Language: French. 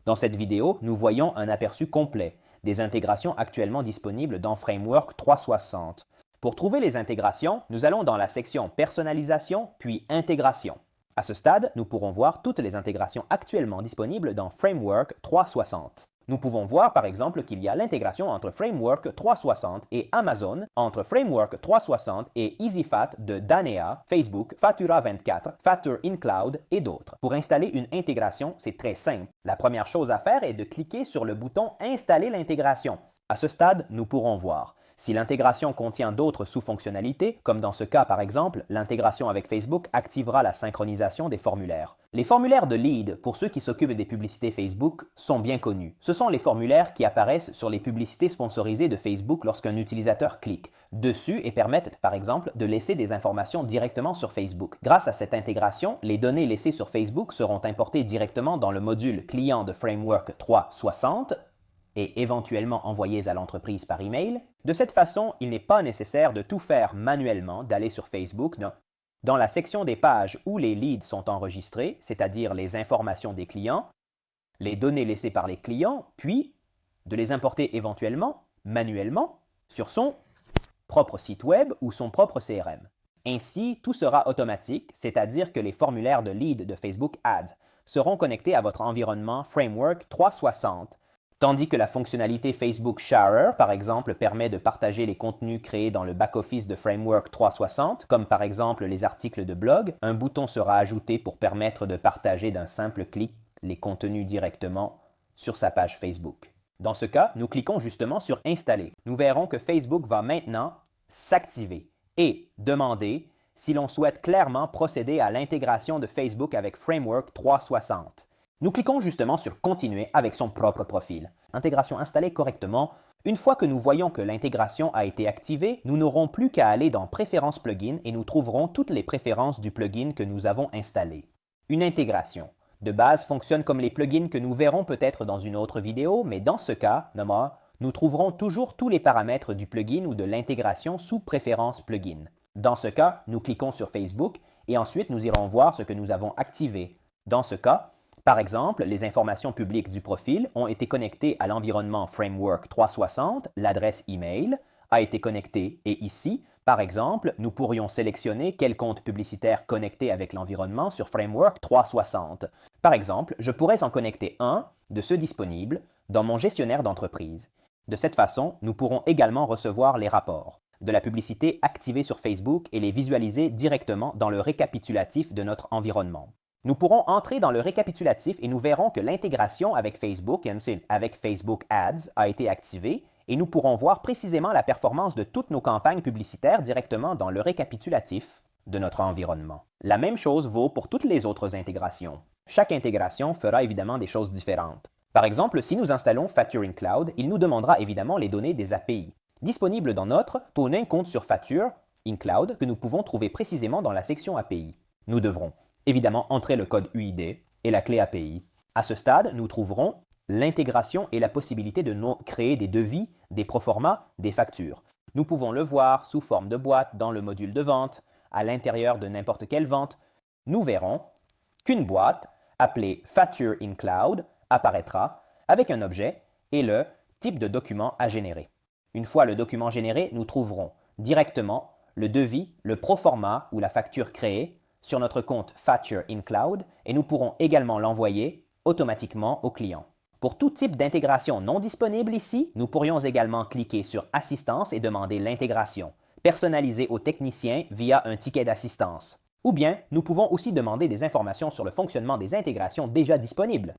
Dans cette vidéo, nous voyons un aperçu complet des intégrations actuellement disponibles dans Framework 360. Pour trouver les intégrations, nous allons dans la section Personnalisation puis Intégration. À ce stade, nous pourrons voir toutes les intégrations actuellement disponibles dans Framework 360. Nous pouvons voir par exemple qu'il y a l'intégration entre Framework 360 et Amazon, entre Framework 360 et EasyFat de Danea, Facebook, Fatura24, Fatur InCloud et d'autres. Pour installer une intégration, c'est très simple. La première chose à faire est de cliquer sur le bouton Installer l'intégration. À ce stade, nous pourrons voir si l'intégration contient d'autres sous-fonctionnalités, comme dans ce cas par exemple, l'intégration avec Facebook activera la synchronisation des formulaires. Les formulaires de lead, pour ceux qui s'occupent des publicités Facebook, sont bien connus. Ce sont les formulaires qui apparaissent sur les publicités sponsorisées de Facebook lorsqu'un utilisateur clique dessus et permettent par exemple de laisser des informations directement sur Facebook. Grâce à cette intégration, les données laissées sur Facebook seront importées directement dans le module client de Framework 360 et éventuellement envoyées à l'entreprise par email. De cette façon, il n'est pas nécessaire de tout faire manuellement, d'aller sur Facebook. Dans la section des pages où les leads sont enregistrés, c'est-à-dire les informations des clients, les données laissées par les clients, puis de les importer éventuellement, manuellement, sur son propre site web ou son propre CRM. Ainsi, tout sera automatique, c'est-à-dire que les formulaires de lead de Facebook Ads seront connectés à votre environnement Framework 360, tandis que la fonctionnalité Facebook Sharer, par exemple, permet de partager les contenus créés dans le back-office de Framework 360, comme par exemple les articles de blog. Un bouton sera ajouté pour permettre de partager d'un simple clic les contenus directement sur sa page Facebook. Dans ce cas, nous cliquons justement sur Installer. Nous verrons que Facebook va maintenant s'activer et demander si l'on souhaite clairement procéder à l'intégration de Facebook avec Framework 360. Nous cliquons justement sur Continuer avec son propre profil. Intégration installée correctement. Une fois que nous voyons que l'intégration a été activée, nous n'aurons plus qu'à aller dans Préférences plugin et nous trouverons toutes les préférences du plugin que nous avons installé. Une intégration de base fonctionne comme les plugins que nous verrons peut-être dans une autre vidéo, mais dans ce cas, nous trouverons toujours tous les paramètres du plugin ou de l'intégration sous Préférences plugin. Dans ce cas, nous cliquons sur Facebook et ensuite nous irons voir ce que nous avons activé. Dans ce cas, par exemple, les informations publiques du profil ont été connectées à l'environnement Framework 360, l'adresse email a été connectée et ici, par exemple, nous pourrions sélectionner quel compte publicitaire connecté avec l'environnement sur Framework 360. Par exemple, je pourrais en connecter un de ceux disponibles dans mon gestionnaire d'entreprise. De cette façon, nous pourrons également recevoir les rapports de la publicité activée sur Facebook et les visualiser directement dans le récapitulatif de notre environnement. Nous pourrons entrer dans le récapitulatif et nous verrons que l'intégration avec Facebook Ads a été activée et nous pourrons voir précisément la performance de toutes nos campagnes publicitaires directement dans le récapitulatif de notre environnement. La même chose vaut pour toutes les autres intégrations. Chaque intégration fera évidemment des choses différentes. Par exemple, si nous installons Fatur InCloud, il nous demandera évidemment les données des API disponibles dans notre un compte sur Fatur InCloud que nous pouvons trouver précisément dans la section API. Nous devrons évidemment entrer le code UID et la clé API. À ce stade, nous trouverons l'intégration et la possibilité de créer des devis, des proformas, des factures. Nous pouvons le voir sous forme de boîte dans le module de vente, à l'intérieur de n'importe quelle vente. Nous verrons qu'une boîte appelée Fatur InCloud apparaîtra avec un objet et le type de document à générer. Une fois le document généré, nous trouverons directement le devis, le proforma ou la facture créée sur notre compte Fatur InCloud et nous pourrons également l'envoyer automatiquement au client. Pour tout type d'intégration non disponible ici, nous pourrions également cliquer sur Assistance et demander l'intégration, personnalisée au technicien via un ticket d'assistance. Ou bien, nous pouvons aussi demander des informations sur le fonctionnement des intégrations déjà disponibles.